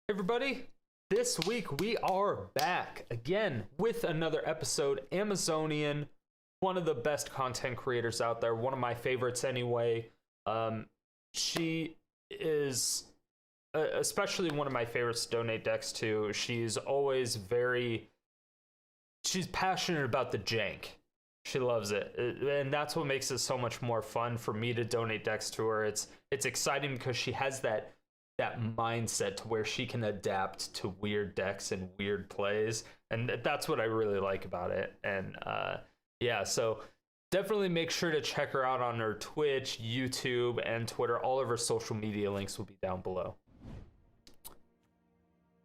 Everybody, this week we are back again with another episode. Amazonian, one of the best content creators out there, one of my favorites anyway. She is especially one of my favorites to donate decks to. She's always she's passionate about the jank. She loves it, and that's what makes it so much more fun for me to donate decks to her. It's exciting because she has that mindset to where she can adapt to weird decks and weird plays, and that's what I really like about it. And yeah, so definitely make sure to check her out on her Twitch, YouTube, and Twitter. All of her social media links will be down below.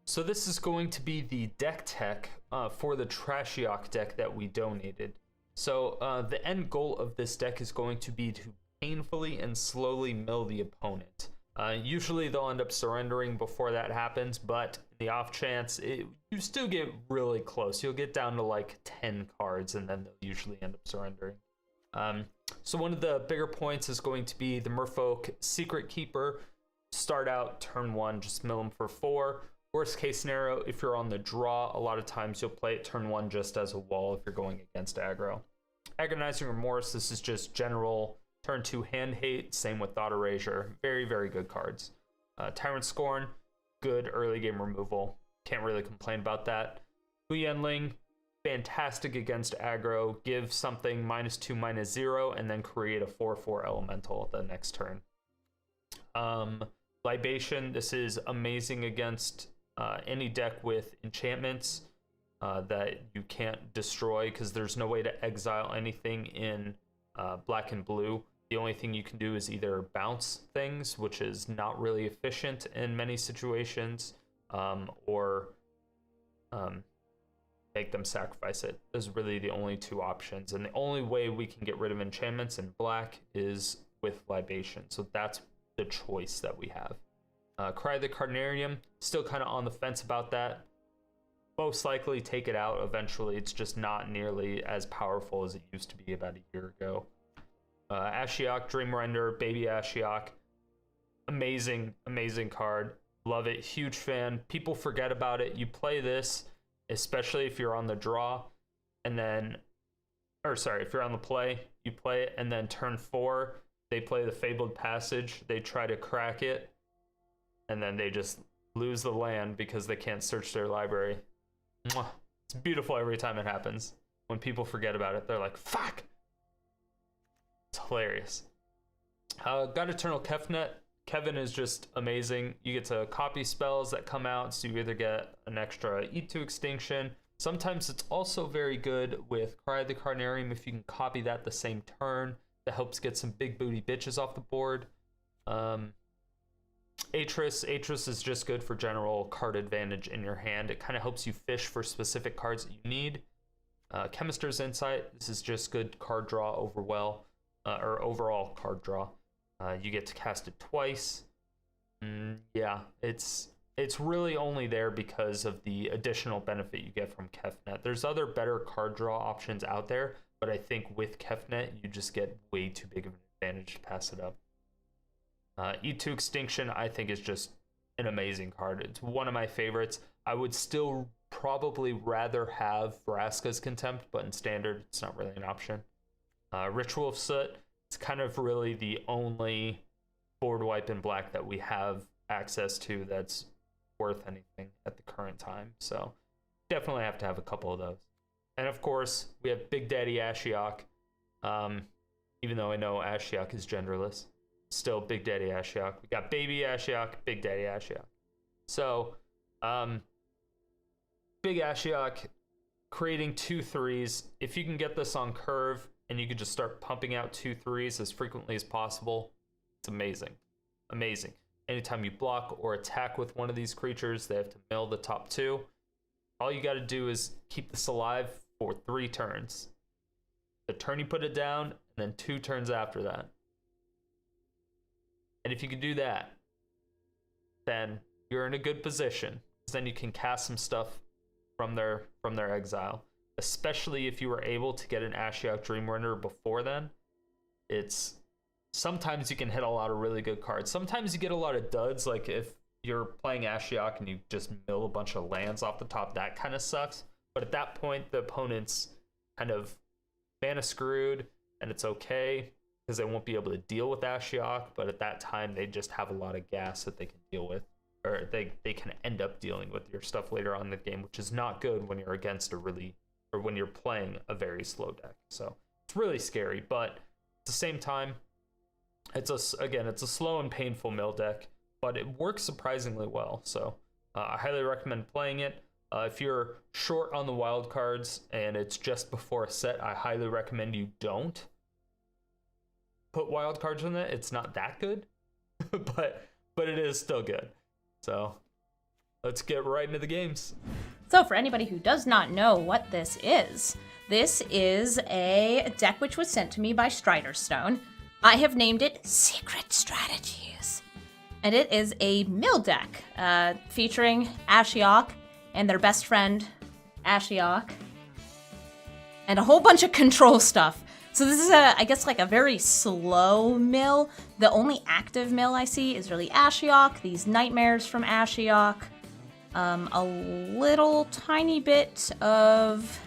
So this is going to be the deck tech for the TRASHIOK deck that we donated. So the end goal of this deck is going to be to painfully and slowly mill the opponent. Usually they'll end up surrendering before that happens, but in the off chance, you still get really close. You'll get down to like 10 cards, and then they'll usually end up surrendering. So one of the bigger points is going to be the Merfolk Secretkeeper. Start out turn 1, just mill them for 4. Worst case scenario, if you're on the draw, a lot of times you'll play it turn 1 just as a wall if you're going against aggro. Agonizing Remorse, this is just general turn 2 hand hate, same with Thought Erasure. Very, very good cards. Tyrant Scorn, good early game removal. Can't really complain about that. Huyanling, fantastic against aggro. Give something -2/-0 and then create a 4/4 elemental the next turn. Libation, this is amazing against any deck with enchantments that you can't destroy because there's no way to exile anything in black and blue. The only thing you can do is either bounce things, which is not really efficient in many situations, or make them sacrifice it. Those are really the only two options. And the only way we can get rid of enchantments in black is with Libation. So that's the choice that we have. Cry the Carnarium, still kind of on the fence about that. Most likely take it out eventually. It's just not nearly as powerful as it used to be about a year ago. Ashiok, Dream Render, Baby Ashiok. Amazing, amazing card. Love it. Huge fan. People forget about it. You play this, especially if you're on the draw, and then, or sorry, if you're on the play, you play it, and then turn 4, they play the Fabled Passage. They try to crack it, and then they just lose the land because they can't search their library. Mwah. It's beautiful every time it happens. When people forget about it, they're like, fuck! It's hilarious. God-Eternal Kefnet. Kevin is just amazing. You get to copy spells that come out, so you either get an extra Eat to Extinction. Sometimes it's also very good with Cry the Carnarium if you can copy that the same turn. That helps get some big booty bitches off the board. Atris is just good for general card advantage in your hand. It kind of helps you fish for specific cards that you need. Chemister's Insight, this is just good card draw overall card draw. You get to cast it twice. Yeah, it's really only there because of the additional benefit you get from Kefnet. There's other better card draw options out there, but I think with Kefnet, you just get way too big of an advantage to pass it up. Eat to Extinction, I think, is just an amazing card. It's one of my favorites. I would still probably rather have Vraska's Contempt, but in Standard, it's not really an option. Ritual of Soot, it's kind of really the only board wipe in black that we have access to that's worth anything at the current time. So definitely have to have a couple of those. And of course, we have Big Daddy Ashiok. Even though I know Ashiok is genderless. Still Big Daddy Ashiok. We got Baby Ashiok, Big Daddy Ashiok. So, Big Ashiok, creating 2/3s. If you can get this on curve and you can just start pumping out 2/3s as frequently as possible, it's amazing. Amazing. Anytime you block or attack with one of these creatures, they have to mill the top 2. All you got to do is keep this alive for 3 turns. The turn you put it down, and then 2 turns after that. And if you can do that, then you're in a good position. Then you can cast some stuff from their exile. Especially if you were able to get an Ashiok Dream Render before then. Sometimes you can hit a lot of really good cards. Sometimes you get a lot of duds, like if you're playing Ashiok and you just mill a bunch of lands off the top, that kind of sucks. But at that point, the opponent's kind of mana screwed, and it's okay because they won't be able to deal with Ashiok. But at that time, they just have a lot of gas that they can deal with, or they can end up dealing with your stuff later on in the game, which is not good when you're against or when you're playing a very slow deck. So it's really scary, but at the same time, it's a slow and painful mill deck, but it works surprisingly well. So I highly recommend playing it. If you're short on the wild cards and it's just before a set, I highly recommend you don't put wild cards in it. It's not that good, but it is still good. So let's get right into the games. So for anybody who does not know what this is a deck which was sent to me by Striderstone. I have named it Secret Strategies. And it is a mill deck featuring Ashiok and their best friend, Ashiok, and a whole bunch of control stuff. So this is I guess like a very slow mill. The only active mill I see is really Ashiok, these nightmares from Ashiok, a little tiny bit of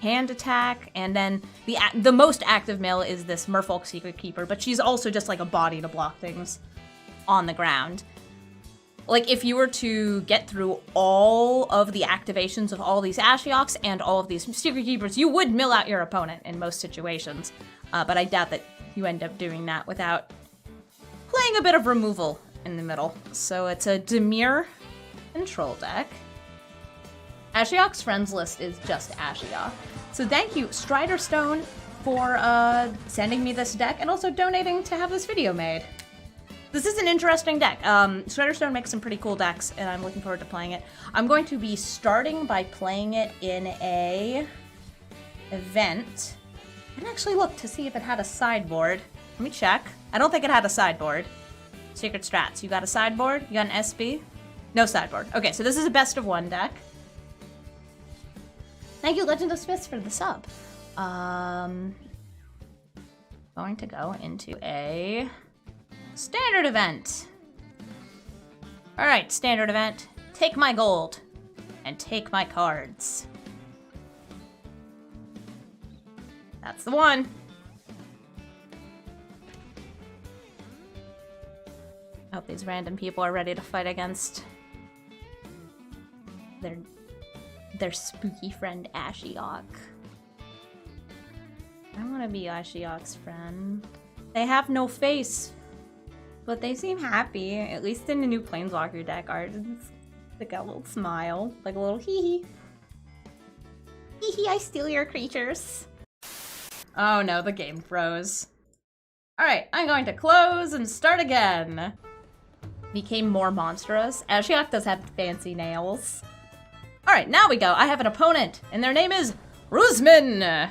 hand attack, and then the most active mill is this Merfolk Secretkeeper, but she's also just like a body to block things on the ground. Like, if you were to get through all of the activations of all these Ashioks and all of these Secret Keepers, you would mill out your opponent in most situations. But I doubt that you end up doing that without playing a bit of removal in the middle. So it's a Dimir control deck. Ashiok's friends list is just Ashiok. So thank you, Striderstone, for sending me this deck and also donating to have this video made. This is an interesting deck. Striderstone makes some pretty cool decks, and I'm looking forward to playing it. I'm going to be starting by playing it in a event. I didn't actually look to see if it had a sideboard. Let me check. I don't think it had a sideboard. Secret Strats, you got a sideboard? You got an SB? No sideboard. Okay, so this is a best of one deck. Thank you, Legend of Smiths, for the sub. Going to go into a standard event. All right, standard event. Take my gold and take my cards. That's the one. I hope these random people are ready to fight against their spooky friend Ashiok. I want to be Ashiok's friend. They have no face, but they seem happy, at least in the new Planeswalker deck art. It's like a little smile, like a little hee-hee. Hee-hee, I steal your creatures. Oh no, the game froze. Alright, I'm going to close and start again. Became more monstrous. Ashiok does have fancy nails. Alright, now we go. I have an opponent, and their name is Rusmin.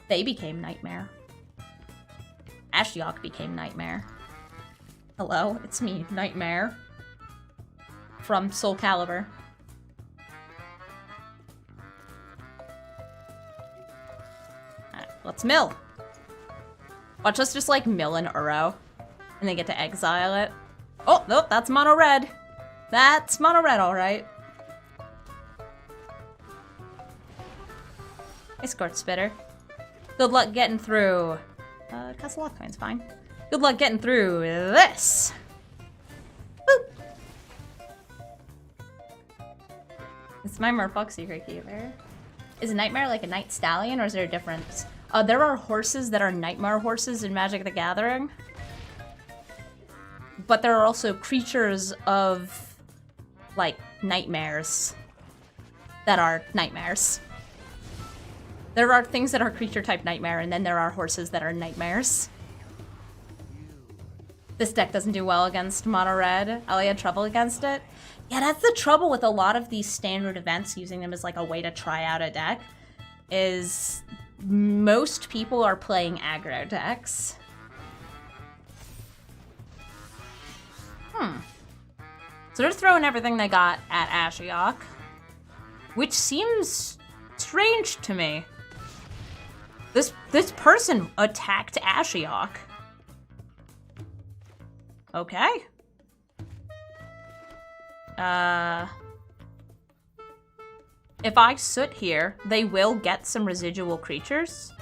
They became Nightmare. Ashiok became Nightmare. Hello, it's me, Nightmare. From Soul Calibur. Alright, let's mill. Watch us just like mill an Uro, and then get to exile it. Oh, nope, that's mono red. That's mono red, alright. Escort Spitter. Good luck getting through. Castle Locthwain's fine. Good luck getting through this. Boop. It's my Merfolk Secretkeeper. Is a Nightmare like a Night Stallion, or is there a difference? There are horses that are Nightmare horses in Magic the Gathering. But there are also creatures of, like, nightmares that are nightmares. There are things that are creature-type nightmare, and then there are horses that are nightmares. This deck doesn't do well against mono red. Ellie had trouble against it. Yeah, that's the trouble with a lot of these standard events, using them as like a way to try out a deck, is most people are playing aggro decks. So they're throwing everything they got at Ashiok, which seems strange to me. This person attacked Ashiok. Okay. If I Soot here, they will get some residual creatures,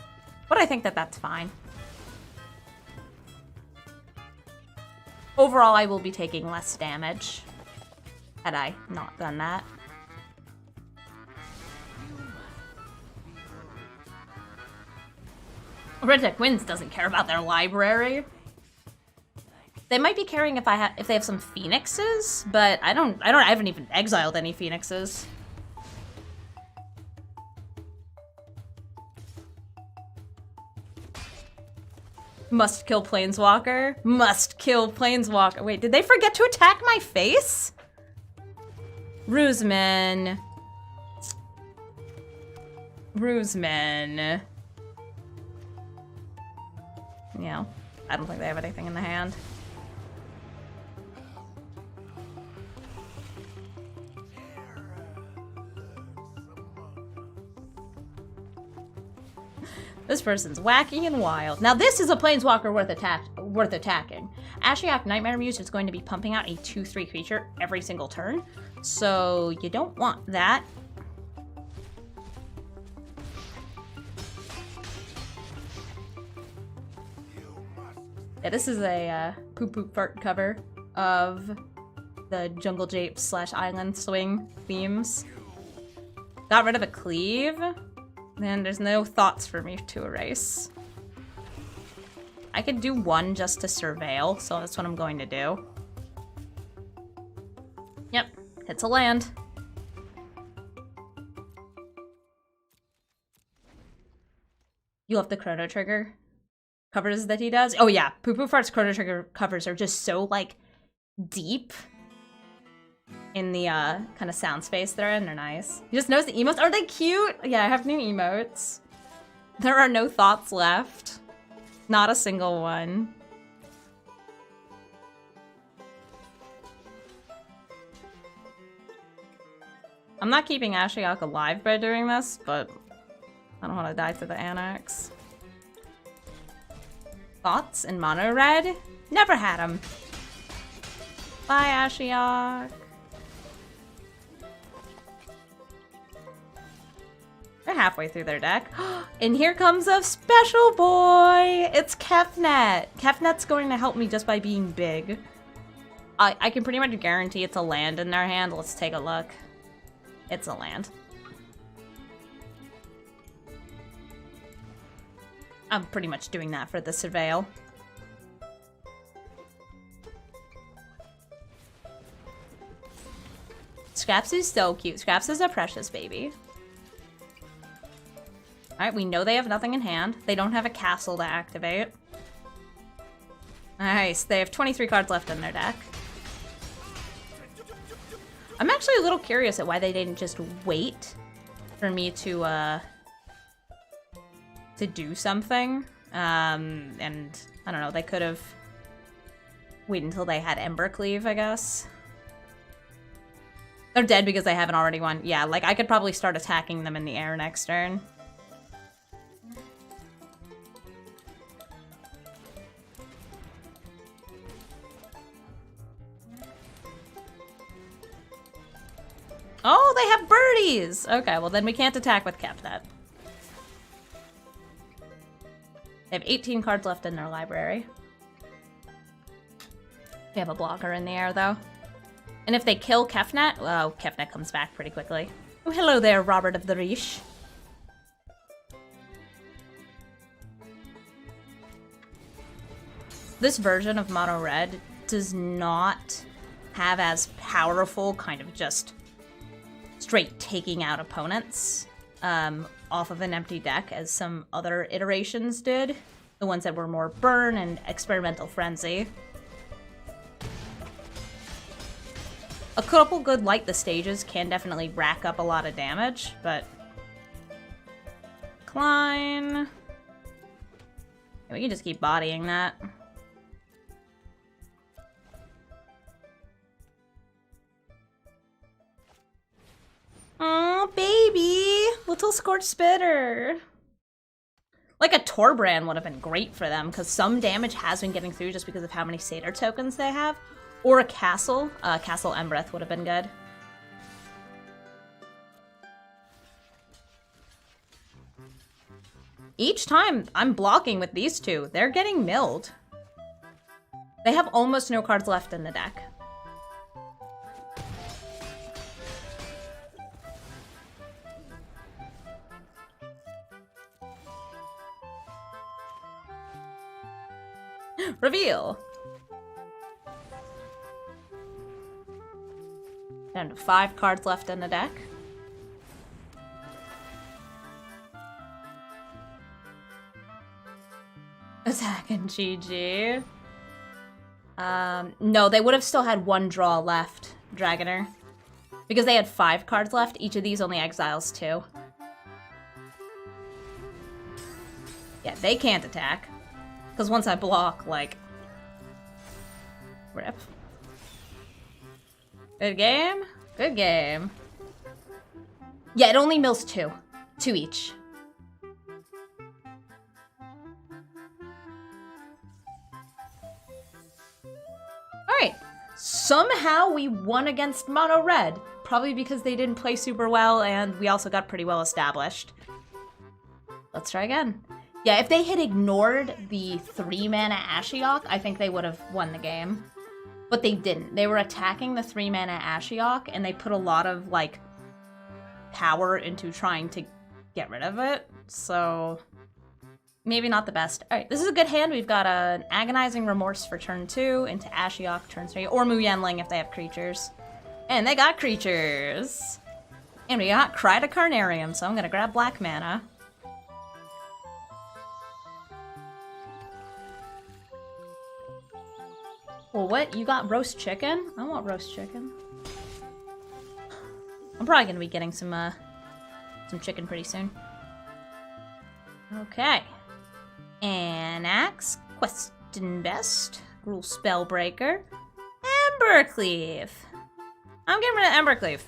but I think that that's fine. Overall, I will be taking less damage had I not done that. Red Deck Wins doesn't care about their library. They might be caring if they have some phoenixes, but I haven't even exiled any phoenixes. Must kill Planeswalker. Must kill Planeswalker. Wait, did they forget to attack my face? Ruseman. Ruseman. Yeah, I don't think they have anything in the hand. This person's wacky and wild. Now this is a Planeswalker worth attacking. Ashiok Nightmare Muse is going to be pumping out a 2/3 creature every single turn, so you don't want that. Yeah, this is a poop poop fart cover of the Jungle Japes / Island Swing themes. Got rid of a cleave. And there's no thoughts for me to erase. I could do one just to surveil, so that's what I'm going to do. Yep, hits a land. You love the Chrono Trigger covers that he does? Oh yeah, Poo Poo Fart's Chrono Trigger covers are just so, like, deep in the kind of sound space they're in. They're nice. You just notice the emotes? Are they cute? Yeah, I have new emotes. There are no thoughts left. Not a single one. I'm not keeping Ashiok alive by doing this, but I don't want to die to the Annex. Thoughts in mono red? Never had them. Bye, Ashiok. They're halfway through their deck. And here comes a special boy! It's Kefnet! Kefnet's going to help me just by being big. I can pretty much guarantee it's a land in their hand. Let's take a look. It's a land. I'm pretty much doing that for the surveil. Scraps is so cute. Scraps is a precious baby. Alright, we know they have nothing in hand. They don't have a castle to activate. Nice, they have 23 cards left in their deck. I'm actually a little curious at why they didn't just wait for me to do something. And, I don't know, they could have waited until they had Embercleave, I guess. They're dead because they haven't already won. Yeah, like, I could probably start attacking them in the air next turn. Oh, they have birdies! Okay, well then we can't attack with Kefnet. They have 18 cards left in their library. They have a blocker in the air, though. And if they kill Kefnet, well, Kefnet comes back pretty quickly. Oh, hello there, Robert of the Riche. This version of Mono Red does not have as powerful kind of just straight taking out opponents off of an empty deck as some other iterations did. The ones that were more burn and experimental frenzy. A couple good light the stages can definitely rack up a lot of damage, but Klein. We can just keep bodying that. Aw, baby! Little Scorch Spitter! Like a Torbrand would have been great for them, because some damage has been getting through just because of how many Satyr tokens they have. Or a castle. Castle Embereth would have been good. Each time I'm blocking with these two, they're getting milled. They have almost no cards left in the deck. Reveal! Down to 5 cards left in the deck. Attack and GG. No, they would have still had 1 draw left, Dragoner. Because they had 5 cards left, each of these only exiles 2. Yeah, they can't attack. Because once I block, like... Rip. Good game. Good game. Yeah, it only mills 2. 2 each. Alright. Somehow we won against Mono Red. Probably because they didn't play super well and we also got pretty well established. Let's try again. Yeah, if they had ignored the 3-mana Ashiok, I think they would have won the game. But they didn't. They were attacking the 3-mana Ashiok, and they put a lot of, like, power into trying to get rid of it. So, maybe not the best. Alright, this is a good hand. We've got an Agonizing Remorse for turn 2, into Ashiok turn 3, or Mu Yanling if they have creatures. And they got creatures! And we got Cry to Carnarium, so I'm gonna grab black mana. Well, what? You got roast chicken? I want roast chicken. I'm probably gonna be getting some chicken pretty soon. Okay. Anax, Question Best, Rule Spellbreaker, Embercleave. I'm getting rid of Embercleave.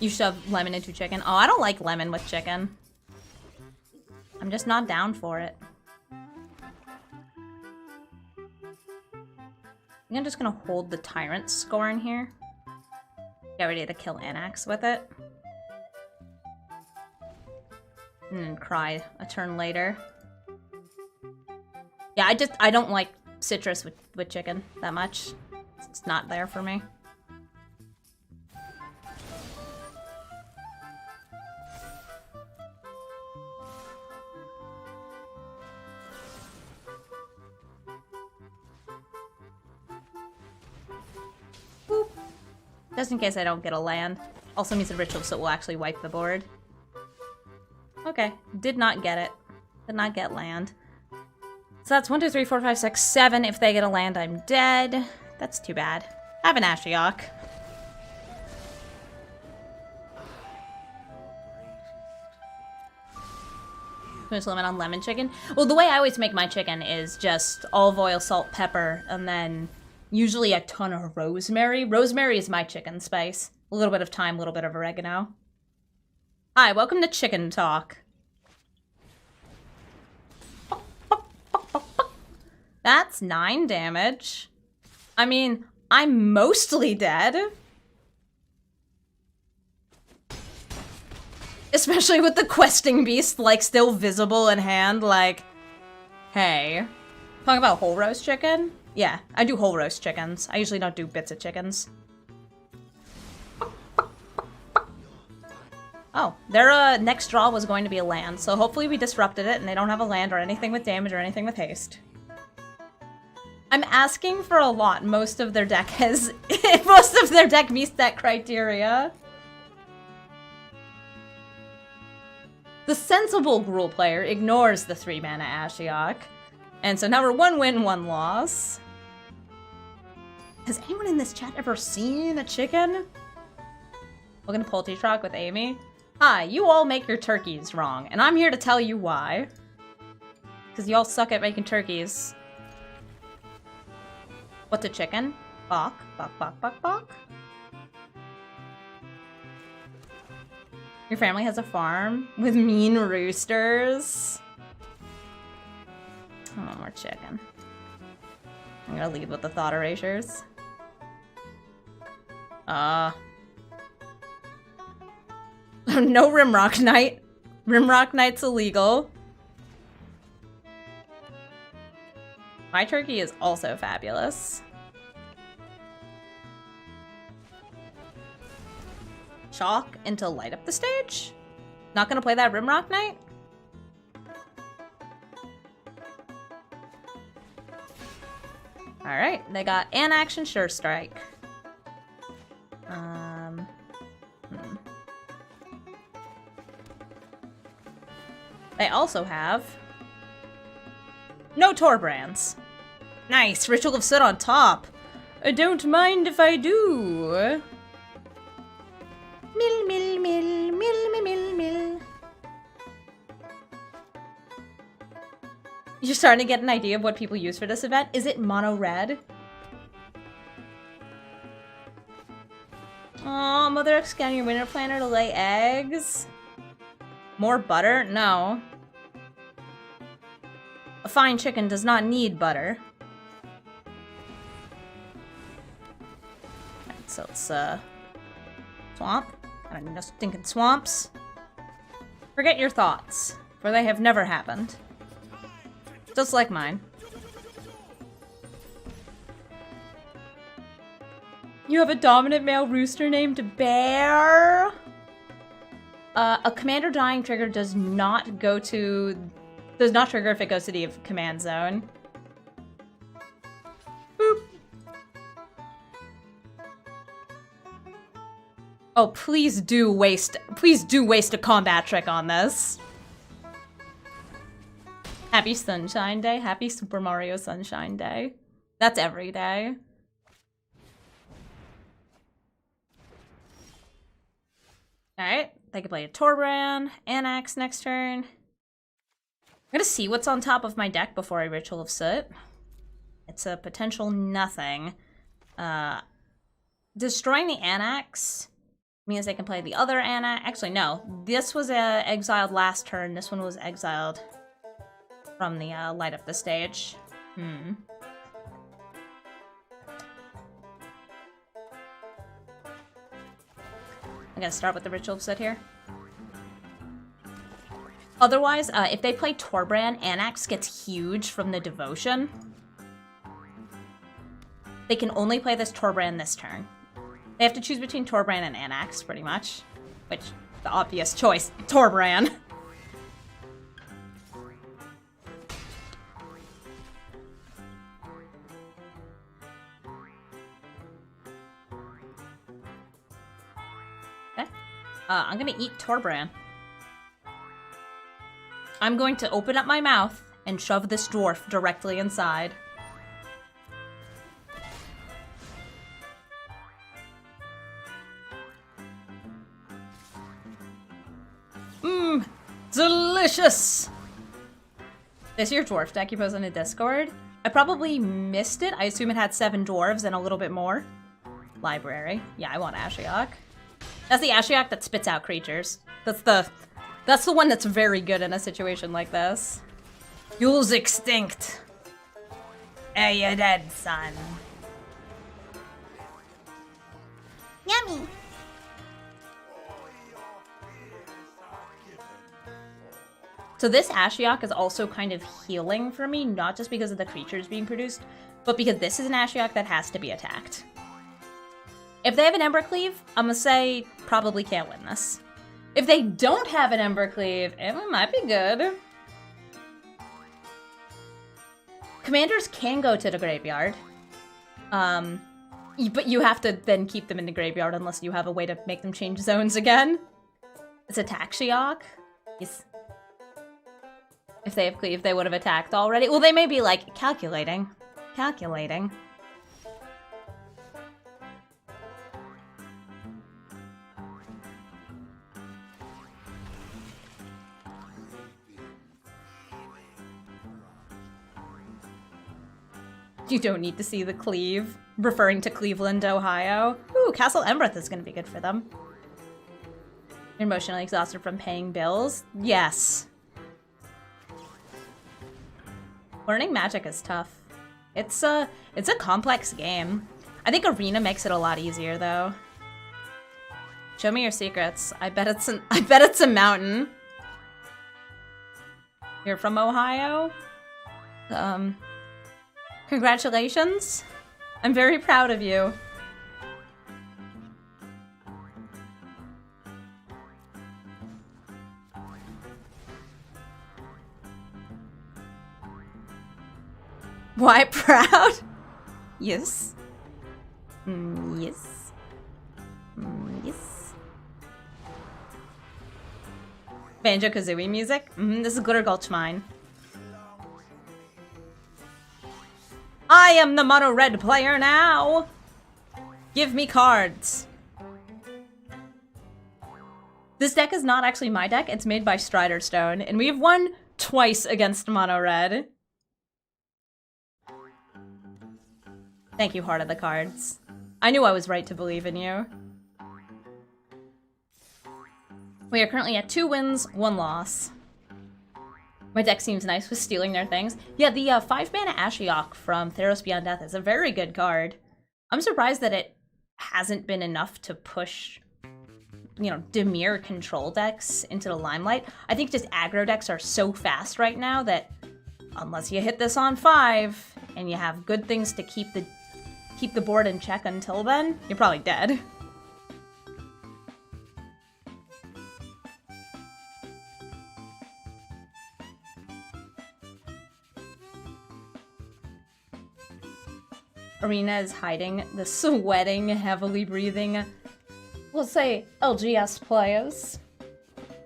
You shove lemon into chicken. Oh, I don't like lemon with chicken. I'm just not down for it. I'm just gonna hold the Tyrant Scorn here. Get ready to kill Anax with it. And then cry a turn later. Yeah, I don't like citrus with chicken that much. It's not there for me. Just in case I don't get a land. Also means the Ritual of Soot will actually wipe the board. Okay, did not get it. Did not get land. So that's 1, 2, 3, 4, 5, 6, 7. If they get a land, I'm dead. That's too bad. I have an Ashiok. Too much lemon on lemon chicken? Well, the way I always make my chicken is just olive oil, salt, pepper, and then usually a ton of rosemary. Rosemary is my chicken spice. A little bit of thyme, a little bit of oregano. Hi, welcome to Chicken Talk. That's 9 damage. I mean, I'm mostly dead. Especially with the questing beast, like, still visible in hand, like, hey. Talking about whole roast chicken? Yeah, I do whole roast chickens. I usually don't do bits of chickens. Oh, their next draw was going to be a land, so hopefully we disrupted it and they don't have a land or anything with damage or anything with haste. I'm asking for a lot. Most of their deck has... most of their deck meets that criteria. The sensible Gruul player ignores the 3-mana Ashiok. And so now we're 1 win, 1 loss. Has anyone in this chat ever seen a chicken? Welcome to Poultry Truck with Amy. Hi, you all make your turkeys wrong, and I'm here to tell you why. Because you all suck at making turkeys. What's a chicken? Bok, bok, bok, bok, bok. Your family has a farm with mean roosters. Oh, more chicken. I'm gonna lead with the Thought Erasures. No Rimrock Knight. Rimrock Knight's illegal. My turkey is also fabulous. Chalk into light up the stage? Not gonna play that Rimrock Knight? Alright, they got an action Sure Strike. They also have no Torbrands. Nice, Ritual of Soot on top. I don't mind if I do. Mill, mill, mill, mill, mill, mill, mill. You're starting to get an idea of what people use for this event? Is it mono red? Aw, Mother X scanning your winter planner to lay eggs? More butter? No. A fine chicken does not need butter. Right, so it's, swamp. I don't know, stinking swamps. Forget your thoughts, for they have never happened. Just like mine. You have a dominant male rooster named Bear? A commander dying trigger does not trigger if it goes to the command zone. Boop. Oh, please do waste a combat trick on this. Happy Sunshine Day. Happy Super Mario Sunshine Day. That's every day. Alright, they can play a Torbrand, Anax next turn. I'm gonna see what's on top of my deck before I Ritual of Soot. It's a potential nothing. Destroying the Anax means they can play the other Anax. Actually, no. This was exiled last turn. This one was exiled from the light up the stage. I'm gonna start with the Ritual of Soot here. Otherwise, if they play Torbrand, Anax gets huge from the Devotion. They can only play this Torbrand this turn. They have to choose between Torbrand and Anax, pretty much. Which, the obvious choice, Torbrand. Okay. I'm gonna eat Torbrand. I'm going to open up my mouth and shove this dwarf directly inside. Mmm, delicious! This is your dwarf deck you post on the Discord. I probably missed it. I assume it had 7 dwarves and a little bit more. Library. Yeah, I want Ashiok. That's the Ashiok that spits out creatures. That's the one that's very good in a situation like this. Yule's extinct. Hey, you're dead, son. Yummy. So this Ashiok is also kind of healing for me, not just because of the creatures being produced, but because this is an Ashiok that has to be attacked. If they have an Embercleave, I'm gonna say probably can't win this. If they don't have an Embercleave, it might be good. Commanders can go to the graveyard. But you have to then keep them in the graveyard unless you have a way to make them change zones again. It's a Taxiok. Yes. If they have cleave, they would have attacked already. Well, they may be like, calculating. Calculating. You don't need to see the cleave, referring to Cleveland, Ohio. Ooh, Castle Embereth is going to be good for them. You're emotionally exhausted from paying bills? Yes. Learning magic is tough. It's a complex game. I think Arena makes it a lot easier though. Show me your secrets. I bet it's a mountain. You're from Ohio? Congratulations. I'm very proud of you. Why proud? Yes. Yes. Yes. Banjo-Kazooie music? This is Glitter Gulch mine. I am the mono red player now! Give me cards. This deck is not actually my deck, it's made by Strider Stone, and we have won twice against mono red. Thank you, Heart of the Cards. I knew I was right to believe in you. We are currently at 2 wins, 1 loss. My deck seems nice with stealing their things. Yeah, the 5-mana Ashiok from Theros Beyond Death is a very good card. I'm surprised that it hasn't been enough to push, you know, Dimir control decks into the limelight. I think just aggro decks are so fast right now that unless you hit this on 5 and you have good things to keep the board in check until then, you're probably dead. Arena is hiding the sweating, heavily breathing, we'll say LGS players.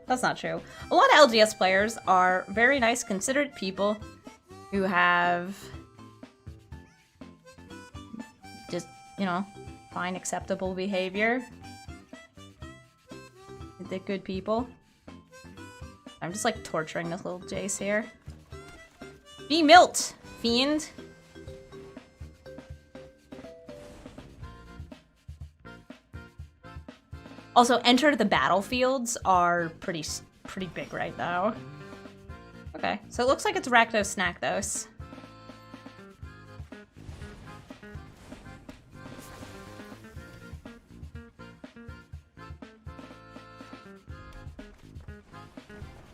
That's not true. A lot of LGS players are very nice, considerate people who have just, you know, fine, acceptable behavior. They're good people. I'm just like torturing this little Jace here. Be Milt, fiend. Also, enter the battlefields are pretty big right now. Okay, so it looks like it's Rakdos Snackdos.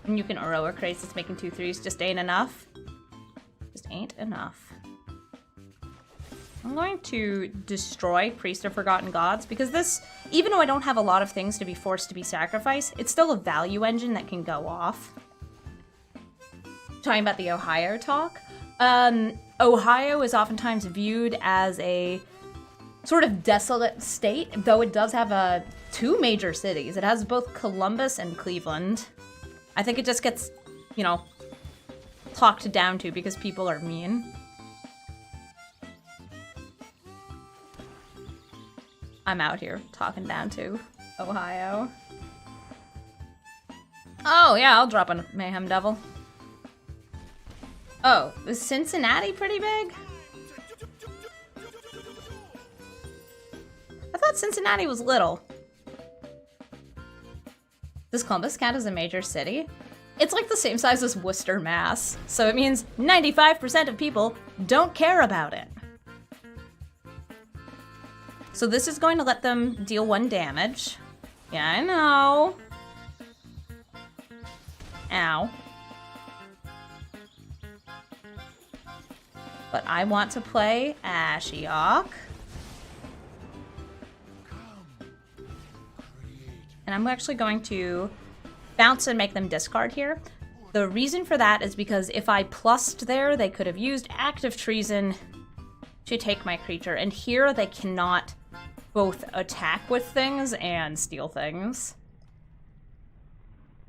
And you can Aurora craze, it's making 2/3, just ain't enough. Just ain't enough. I'm going to destroy Priest of Forgotten Gods because this, even though I don't have a lot of things to be forced to be sacrificed, it's still a value engine that can go off. Talking about the Ohio talk, Ohio is oftentimes viewed as a sort of desolate state, though it does have 2 major cities. It has both Columbus and Cleveland. I think it just gets, you know, talked down to because people are mean. I'm out here talking down to Ohio. Oh, yeah, I'll drop a Mayhem Devil. Oh, is Cincinnati pretty big? I thought Cincinnati was little. Does Columbus count as a major city? It's like the same size as Worcester, Mass. So it means 95% of people don't care about it. So this is going to let them deal 1 damage. Yeah, I know. Ow. But I want to play Ashiok. And I'm actually going to bounce and make them discard here. The reason for that is because if I plussed there, they could have used Active Treason to take my creature. And here they cannot both attack with things and steal things.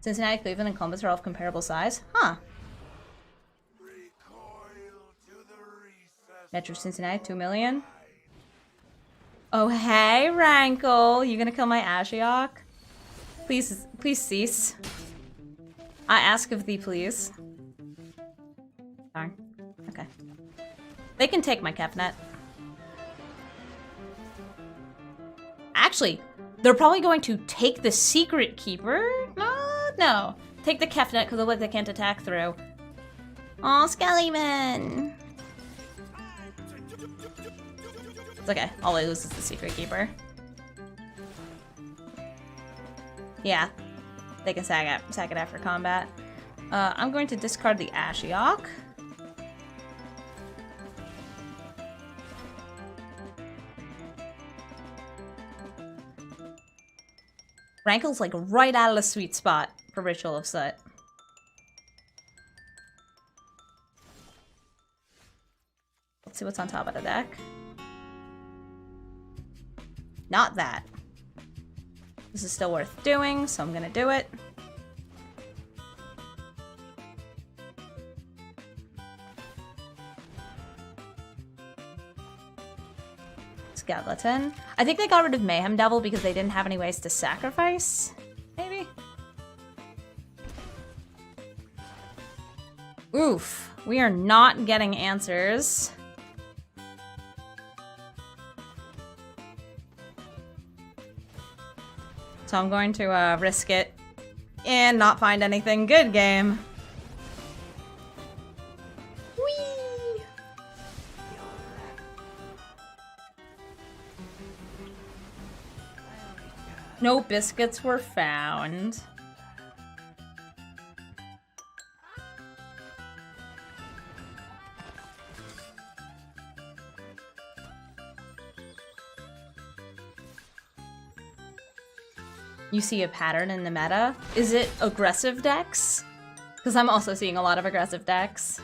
Cincinnati, Cleveland, and Columbus are all of comparable size? Huh. Metro Cincinnati, 2 million. Oh, hey, Rankle. You gonna kill my Ashiok? Please cease. I ask of thee, please. Darn. Okay. They can take my Kefnet. Actually, They're probably going to take the Secret Keeper. No. Take the Kefnet because they can't attack through. Aw, Skellyman. It's okay. All I lose is the Secret Keeper. Yeah. They can sack it after combat. I'm going to discard the Ashiok. Rankle's like right out of the sweet spot for Ritual of Soot. Let's see what's on top of the deck. Not that. This is still worth doing, so I'm gonna do it. Skeleton. I think they got rid of Mayhem Devil because they didn't have any ways to sacrifice. Maybe? Oof. We are not getting answers. So I'm going to risk it and not find anything. Good game. Whee! No biscuits were found. You see a pattern in the meta? Is it aggressive decks? Because I'm also seeing a lot of aggressive decks.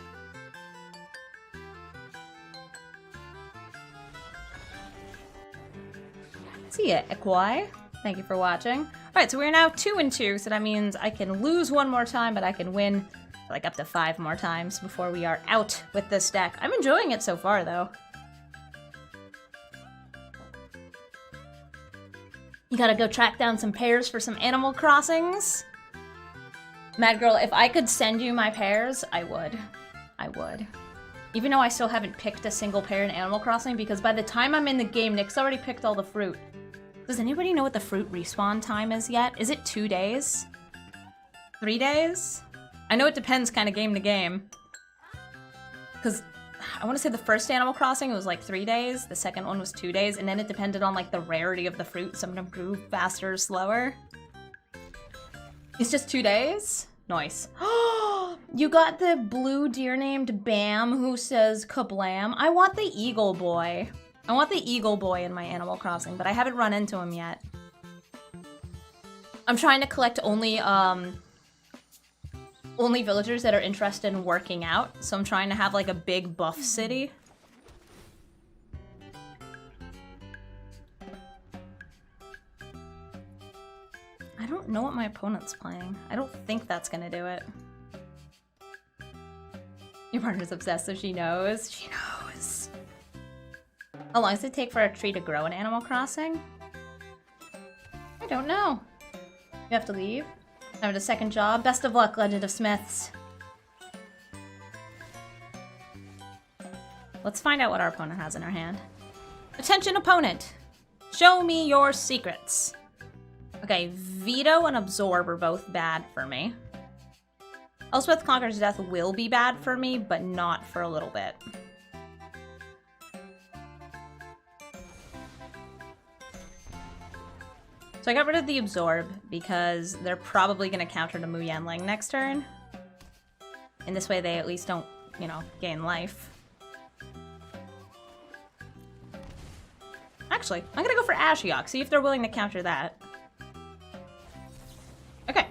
See ya, Equi. Thank you for watching. Alright, so we're now 2-2, so that means I can lose one more time, but I can win like up to 5 more times before we are out with this deck. I'm enjoying it so far, though. You gotta go track down some pairs for some Animal Crossings. Mad Girl, if I could send you my pairs, I would. I would. Even though I still haven't picked a single pair in Animal Crossing, because by the time I'm in the game, Nick's already picked all the fruit. Does anybody know what the fruit respawn time is yet? Is it 2 days? 3 days? I know it depends kind of game to game. Because I want to say the first Animal Crossing was like 3 days, the second one was 2 days, and then it depended on like the rarity of the fruit. Some of them grew faster or slower. It's just 2 days? Nice. You got the blue deer named Bam who says kablam. I want the eagle boy. I want the eagle boy in my Animal Crossing, but I haven't run into him yet. I'm trying to collect only villagers that are interested in working out, so I'm trying to have like a big buff city. I don't know what my opponent's playing. I don't think that's gonna do it. Your partner's obsessed, so she knows. She knows. How long does it take for a tree to grow in Animal Crossing? I don't know. You have to leave? I have a second job. Best of luck, Legend of Smiths. Let's find out what our opponent has in her hand. Attention, opponent! Show me your secrets. Okay, Veto and Absorb are both bad for me. Elspeth Conquers Death will be bad for me, but not for a little bit. So I got rid of the Absorb because they're probably going to counter to Mu Yanling next turn. And this way they at least don't, you know, gain life. Actually, I'm going to go for Ashiok, see if they're willing to counter that. Okay.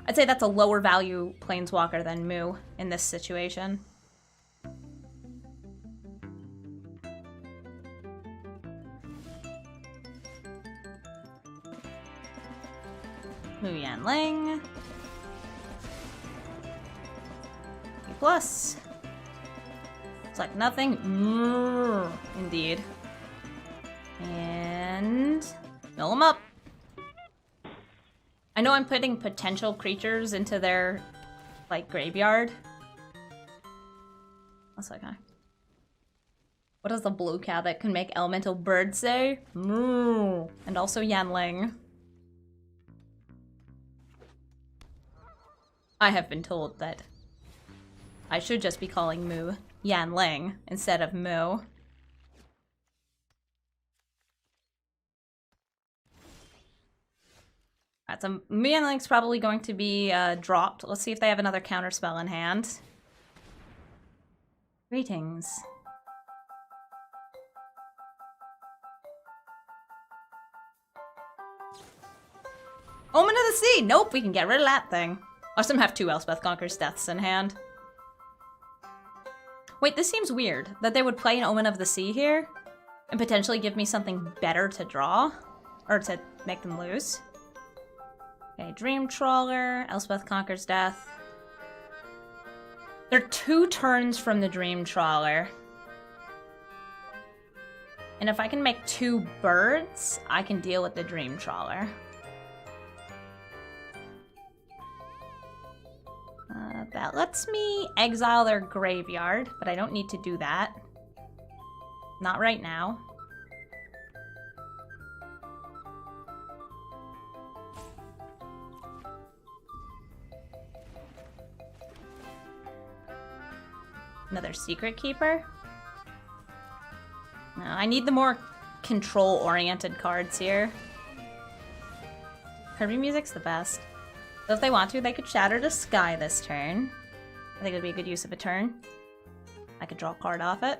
I'd say that's a lower value Planeswalker than Mu in this situation. Mu Yanling. Plus. It's like nothing. Indeed. And mill them up. I know I'm putting potential creatures into their, like, graveyard. That's okay. What does the blue cow that can make elemental birds say? Moo. And also Yanling. I have been told that I should just be calling Moo Yanling instead of Moo. Alright, so Moo Yanling's probably going to be dropped. Let's see if they have another counterspell in hand. Greetings. Omen of the Sea! Nope, we can get rid of that thing. Or some have 2 Elspeth Conquers Deaths in hand. Wait, this seems weird, that they would play an Omen of the Sea here, and potentially give me something better to draw, or to make them lose. Okay, Dream Trawler, Elspeth Conquers Death. They're 2 turns from the Dream Trawler. And if I can make 2 birds, I can deal with the Dream Trawler. That lets me exile their graveyard, but I don't need to do that. Not right now. Another Secret Keeper? No, I need the more control-oriented cards here. Kirby music's the best. So if they want to, they could Shatter the Sky this turn. I think it would be a good use of a turn. I could draw a card off it.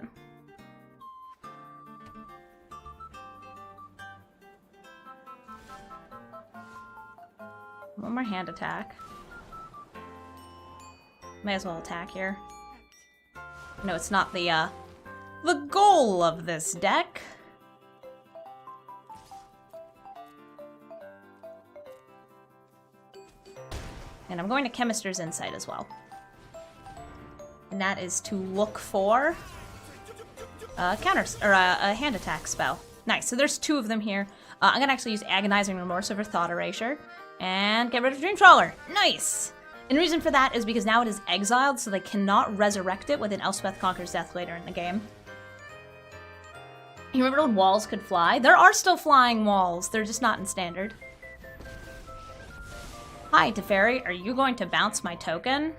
One more hand attack. May as well attack here. No, it's not the goal of this deck. And I'm going to Chemister's Insight as well. And that is to look for a hand attack spell. Nice, so there's 2 of them here. I'm gonna actually use Agonizing Remorse over Thought Erasure and get rid of Dream Trawler. Nice! And the reason for that is because now it is exiled, so they cannot resurrect it with an Elspeth Conquers Death later in the game. You remember when walls could fly? There are still flying walls, they're just not in standard. Hi, Teferi, are you going to bounce my token?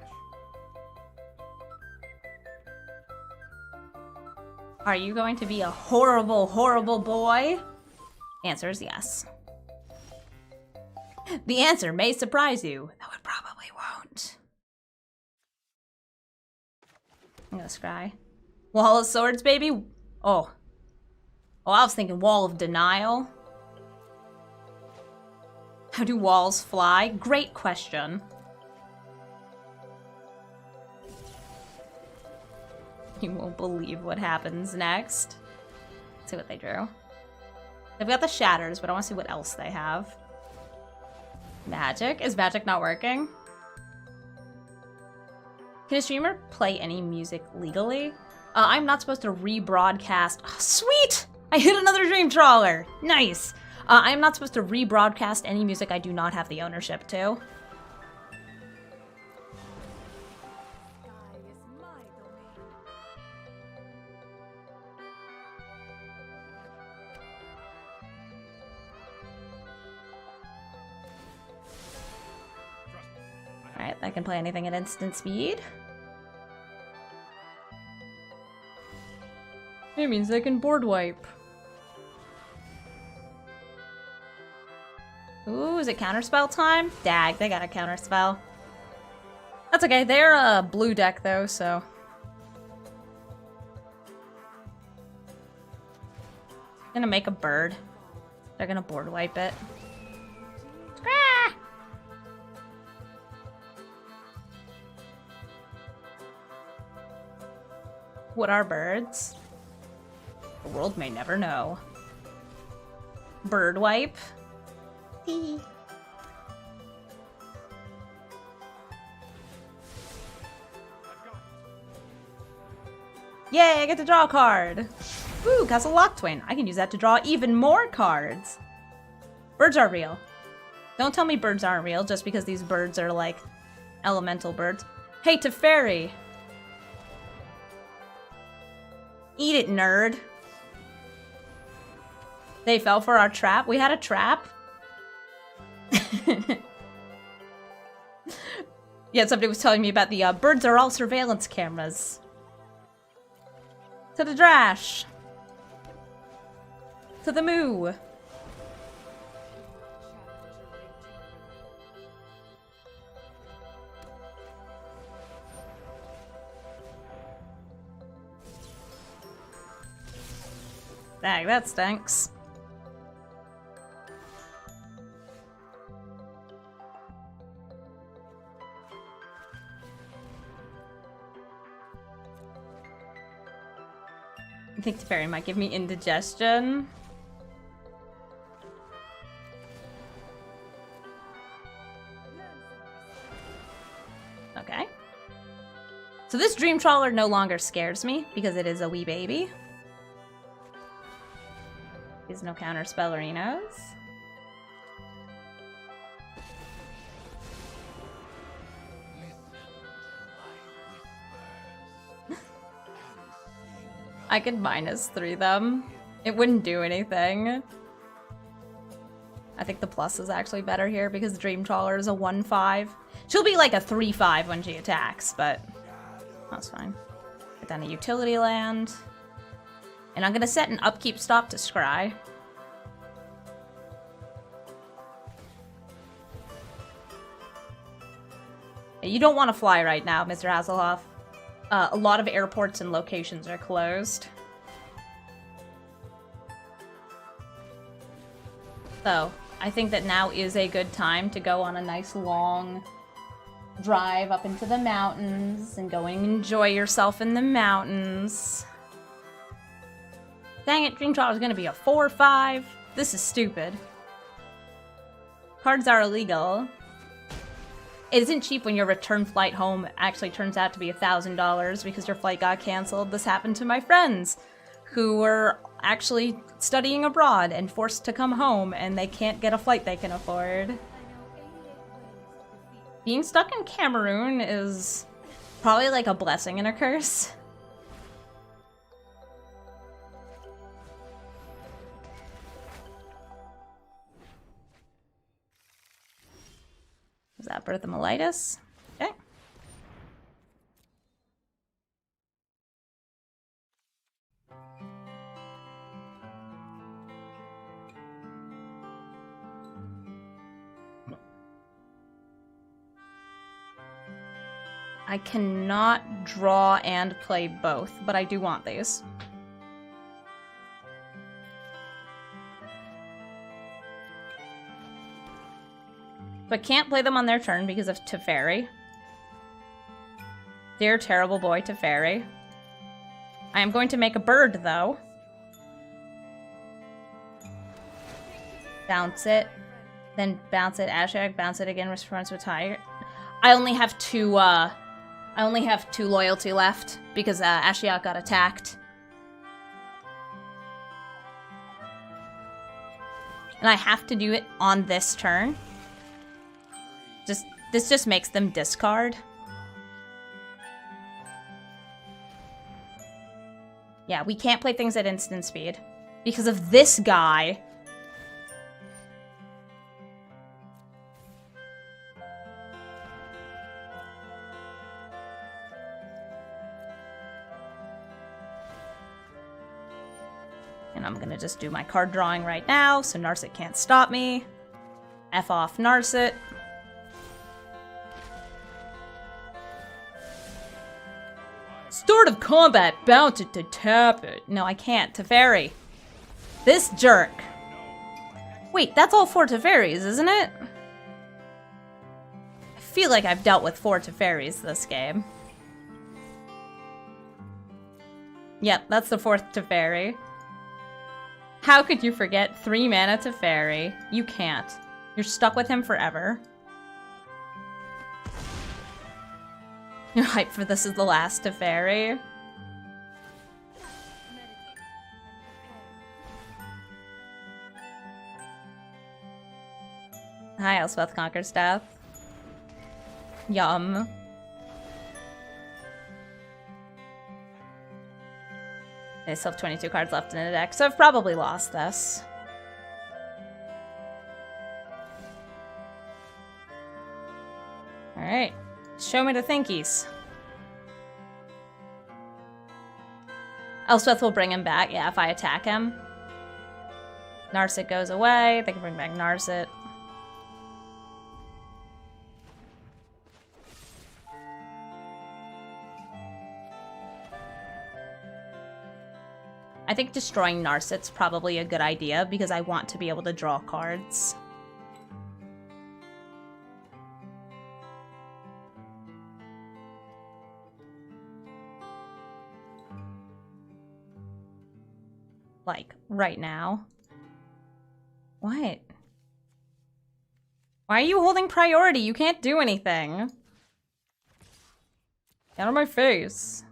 Are you going to be a horrible, horrible boy? Answer is yes. The answer may surprise you, though it probably won't. I'm gonna scry. Wall of Swords, baby? Oh, I was thinking Wall of Denial. How do walls fly? Great question. You won't believe what happens next. Let's see what they drew. They've got the Shatters, but I want to see what else they have. Magic? Is magic not working? Can a streamer play any music legally? I'm not supposed to rebroadcast. Oh, sweet! I hit another Dream Trawler! Nice! I am not supposed to rebroadcast any music I do not have the ownership to. Alright, I can play anything at instant speed. It means they can board wipe. Ooh, is it counterspell time? Dag, they got a counterspell. That's okay, they're a blue deck though, so. Gonna make a bird. They're gonna board wipe it. Ah! What are birds? The world may never know. Bird wipe. Yay, I get to draw a card! Ooh, Castle Locthwain. I can use that to draw even more cards! Birds are real. Don't tell me birds aren't real just because these birds are like elemental birds. Hey, Teferi! Eat it, nerd. They fell for our trap. We had a trap. Yeah, somebody was telling me about the birds are all surveillance cameras. To the Drash. To the Moo. Dang, that stinks. I think Teferi might give me indigestion. Okay. So this Dream Trawler no longer scares me because it is a wee baby. There's no counter spellerinos. I could -3 them. It wouldn't do anything. I think the plus is actually better here because the Dream Trawler is a 1/5. She'll be like a 3/5 when she attacks, but that's fine. Put down a utility land. And I'm gonna set an upkeep stop to scry. You don't want to fly right now, Mr. Hasselhoff. A lot of airports and locations are closed. So, I think that now is a good time to go on a nice long drive up into the mountains and go and enjoy yourself in the mountains. Dang it, Dream Trawler is gonna be a 4/5. This is stupid. Cards are illegal. It isn't cheap when your return flight home actually turns out to be $1,000 because your flight got canceled. This happened to my friends who were actually studying abroad and forced to come home and they can't get a flight they can afford. Being stuck in Cameroon is probably like a blessing and a curse. Is that Berthamolitis? Okay. I cannot draw and play both, but I do want these. But can't play them on their turn because of Teferi. Dear terrible boy Teferi. I am going to make a bird, though. Bounce it. Then bounce it, Ashiok, bounce it again, response with Tyrant. I only have two loyalty left because Ashiok got attacked. And I have to do it on this turn. This just makes them discard. Yeah, we can't play things at instant speed because of this guy. And I'm gonna just do my card drawing right now so Narset can't stop me. F off Narset. Start of combat, bounce it to tap it. No, I can't. Teferi. This jerk. Wait, that's all 4 Teferis, isn't it? I feel like I've dealt with 4 Teferis this game. Yep, that's the 4th Teferi. How could you forget 3 mana Teferi? You can't. You're stuck with him forever. You're hyped for this is the last Teferi. Hi, Elspeth Conquers Death. Yum. They still have 22 cards left in the deck, so I've probably lost this. Alright, show me the thinkies. Elspeth will bring him back, yeah, if I attack him. Narset goes away, they can bring back Narset. I think destroying Narset's probably a good idea because I want to be able to draw cards. Like, right now. What? Why are you holding priority? You can't do anything. Get out of my face.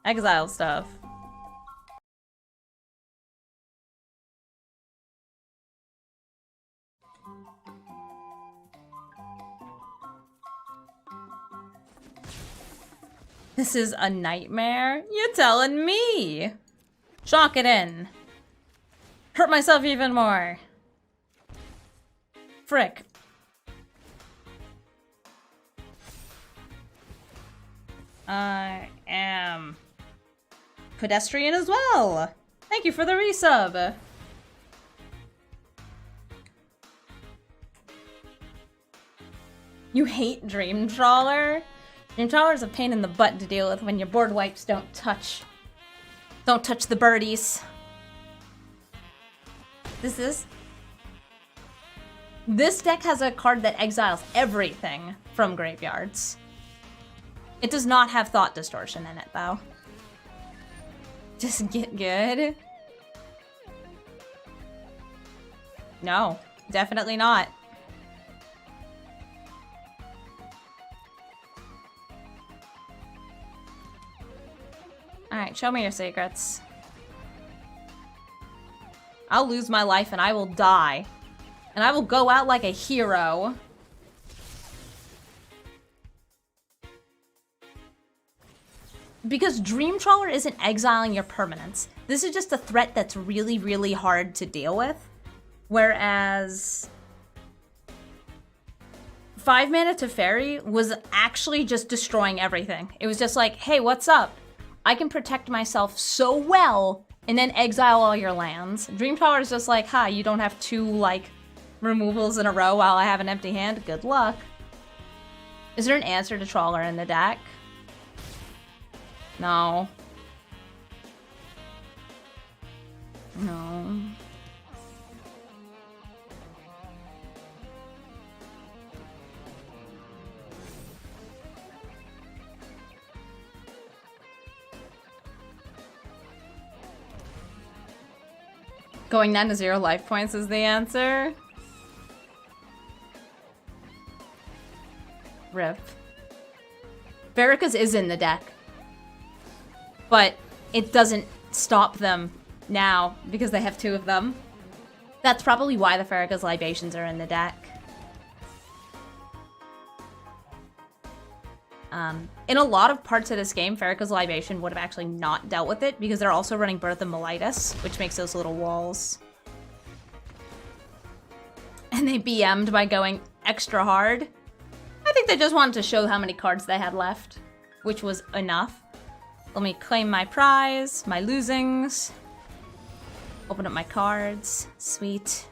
Exile stuff. This is a nightmare? You're telling me! Shock it in. Hurt myself even more. Frick. I am pedestrian as well. Thank you for the resub. You hate Dream Trawler? Dream Trawler's a pain in the butt to deal with when your board wipes don't touch the birdies. This deck has a card that exiles everything from graveyards. It does not have Thought Distortion in it, though. Just get good. No, definitely not. Alright, show me your secrets. I'll lose my life and I will die. And I will go out like a hero. Because Dream Trawler isn't exiling your permanents. This is just a threat that's really, really hard to deal with. Whereas 5 mana Teferi was actually just destroying everything. It was just like, hey, what's up? I can protect myself so well and then exile all your lands. Dream Trawler is just like, hi, you don't have 2, like, removals in a row while I have an empty hand. Good luck. Is there an answer to Trawler in the deck? No. No. Going down to 0 life points is the answer. Rip. Pharika's is in the deck. But it doesn't stop them now because they have 2 of them. That's probably why the Pharika's Libations are in the deck. In a lot of parts of this game, Pharika's Libation would have actually not dealt with it because they're also running Birth of Melitus, which makes those little walls. And they BM'd by going extra hard. I think they just wanted to show how many cards they had left, which was enough. Let me claim my prize, my losings. Open up my cards. Sweet.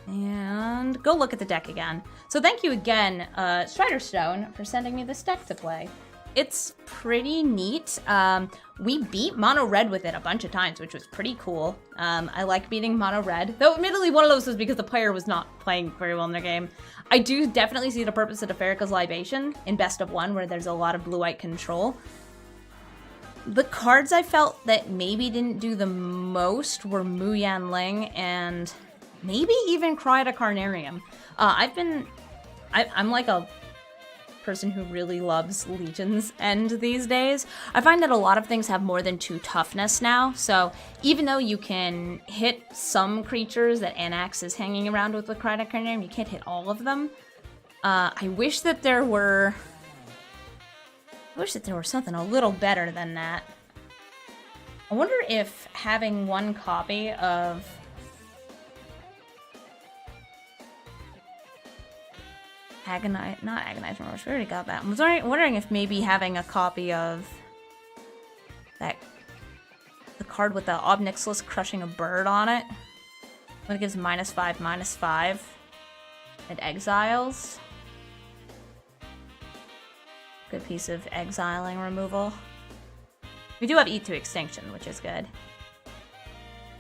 And go look at the deck again. So thank you again, Striderstone, for sending me this deck to play. It's pretty neat. We beat Mono Red with it a bunch of times, which was pretty cool. I like beating Mono Red, though admittedly one of those was because the player was not playing very well in their game. I do definitely see the purpose of the Pharika's Libation in Best of 1, where there's a lot of blue-white control. The cards I felt that maybe didn't do the most were Mu Yan Ling and maybe even Cry to Carnarium. I'm like a person who really loves Legion's End these days. I find that a lot of things have more than 2 toughness now, so even though you can hit some creatures that Anax is hanging around with Cry to Carnarium, you can't hit all of them. I wish that there were something a little better than that. I wonder if having one copy of not Agonizing Remorse, we already got that. I was wondering if maybe having a copy of the card with the Nixilis crushing a bird on it, when it gives -5/-5, it exiles. Good piece of exiling removal. We do have E2 Extinction, which is good.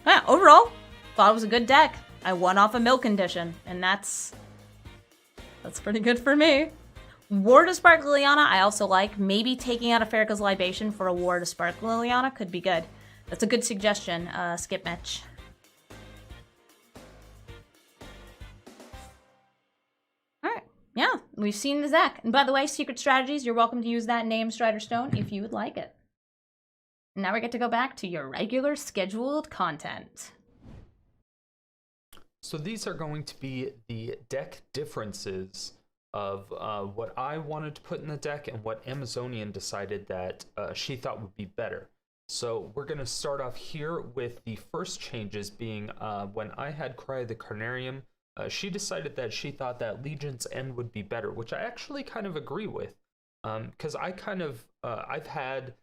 Yeah, overall, thought it was a good deck. I won off a mill condition, and that's pretty good for me. War to Spark Liliana, I also like. Maybe taking out a Pharika's Libation for a War to Spark Liliana could be good. That's a good suggestion, Skip Mitch. Alright, yeah, we've seen the deck. And by the way, Secret Strategies, you're welcome to use that name, Strider Stone, if you would like it. Now we get to go back to your regular scheduled content. So these are going to be the deck differences of what I wanted to put in the deck and what Amazonian decided that she thought would be better. So we're going to start off here with the first changes being when I had Cry the Carnarium, she decided that she thought that Legion's End would be better, which I actually kind of agree with. Because I've had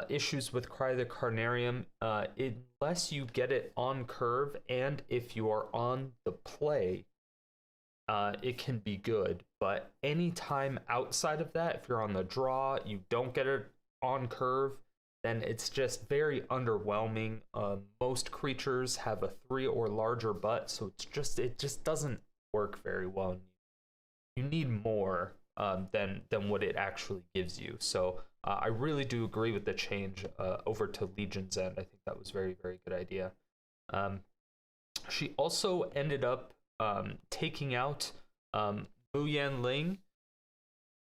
issues with Cry the Carnarium unless you get it on curve, and if you are on the play, it can be good. But anytime outside of that, if you're on the draw, you don't get it on curve, then it's just very underwhelming. Most creatures have a 3 or larger butt, so it just doesn't work very well. You need more than what it actually gives you. So I really do agree with the change over to Legion's End. I think that was very, very good idea. She also ended up taking out Mu Yanling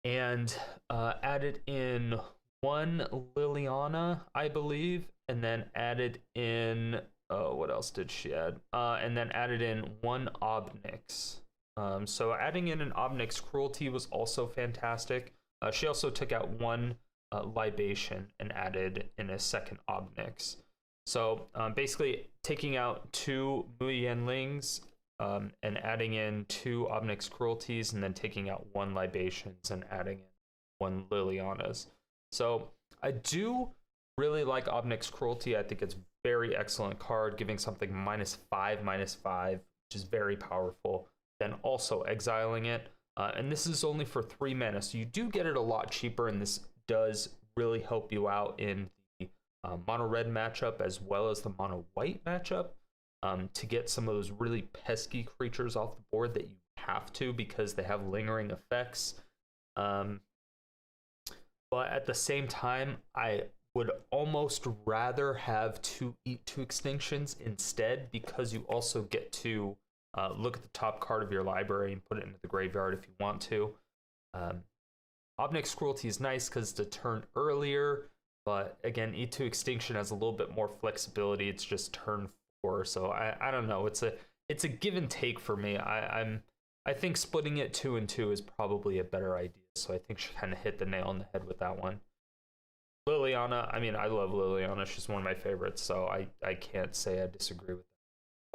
and added in one Liliana, I believe, and then added in what else did she add? And then added in one Obnix. So adding in an Obnix Cruelty was also fantastic. She also took out one Libation and added in a second Obnix. So basically taking out 2 Mu Yanlings and adding in 2 Obnix Cruelties, and then taking out 1 Libations and adding in 1 Lilianas. So I do really like Obnix Cruelty. I think it's a very excellent card, giving something -5/-5, which is very powerful. Then also exiling it. And this is only for 3 mana, so you do get it a lot cheaper, and this does really help you out in the mono red matchup as well as the mono white matchup to get some of those really pesky creatures off the board that you have to, because they have lingering effects. But at the same time, I would almost rather have 2 Extinctions instead, because you also get to look at the top card of your library and put it into the graveyard if you want to. Obnix Cruelty is nice because it's a turn earlier, but again, E2 Extinction has a little bit more flexibility. It's just turn 4, so I don't know. It's a give and take for me. I think splitting it 2 and 2 is probably a better idea. So I think she kind of hit the nail on the head with that one. Liliana, I mean, I love Liliana. She's one of my favorites, so I can't say I disagree with that.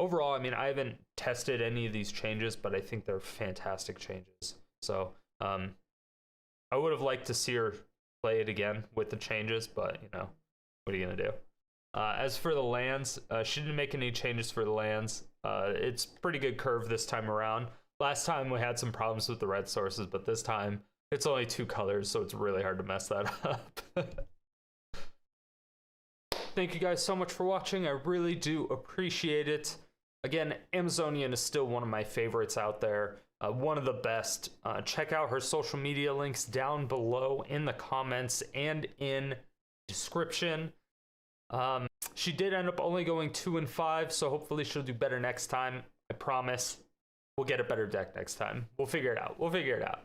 Overall, I mean, I haven't tested any of these changes, but I think they're fantastic changes. So I would have liked to see her play it again with the changes, but, you know, what are you going to do? As for the lands, she didn't make any changes for the lands. It's pretty good curve this time around. Last time we had some problems with the red sources, but this time it's only 2 colors, so it's really hard to mess that up. Thank you guys so much for watching. I really do appreciate it. Again, Amazonian is still one of my favorites out there. One of the best. Check out her social media links down below in the comments and in description. She did end up only going 2 and 5, so hopefully she'll do better next time. I promise. We'll get a better deck next time. We'll figure it out. We'll figure it out.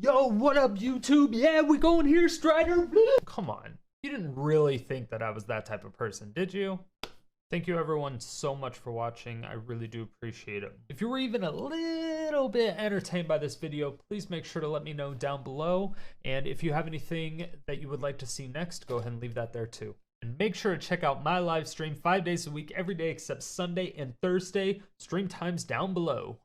Yo, what up, YouTube? Yeah, we going here, Strider. Come on. You didn't really think that I was that type of person, did you? Thank you everyone so much for watching. I really do appreciate it. If you were even a little bit entertained by this video, please make sure to let me know down below. And if you have anything that you would like to see next, go ahead and leave that there too. And make sure to check out my live stream 5 days a week, every day except Sunday and Thursday. Stream times down below.